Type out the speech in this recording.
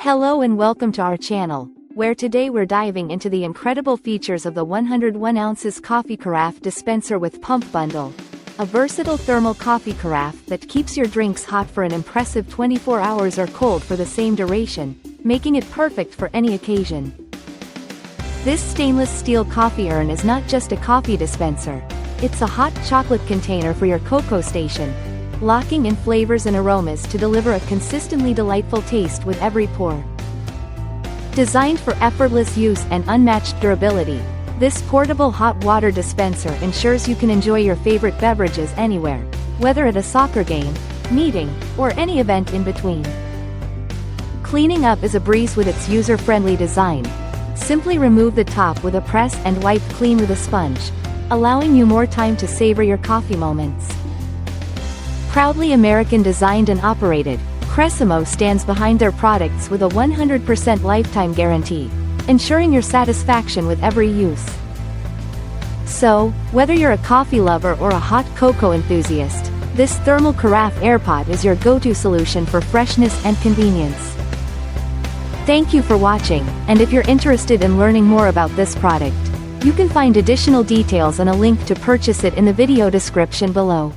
Hello and welcome to our channel, where today we're diving into the incredible features of the 101oz Coffee Carafe Dispenser with Pump Bundle. A versatile thermal coffee carafe that keeps your drinks hot for an impressive 24 hours or cold for the same duration, making it perfect for any occasion. This stainless steel coffee urn is not just a coffee dispenser, it's a hot chocolate container for your cocoa station, locking in flavors and aromas to deliver a consistently delightful taste with every pour. Designed for effortless use and unmatched durability, this portable hot water dispenser ensures you can enjoy your favorite beverages anywhere, whether at a soccer game, meeting, or any event in between. Cleaning up is a breeze with its user-friendly design. Simply remove the top with a press and wipe clean with a sponge, allowing you more time to savor your coffee moments. Proudly American designed and operated, Cresimo stands behind their products with a 100% lifetime guarantee, ensuring your satisfaction with every use. So, whether you're a coffee lover or a hot cocoa enthusiast, this thermal carafe airpot is your go-to solution for freshness and convenience. Thank you for watching, and if you're interested in learning more about this product, you can find additional details and a link to purchase it in the video description below.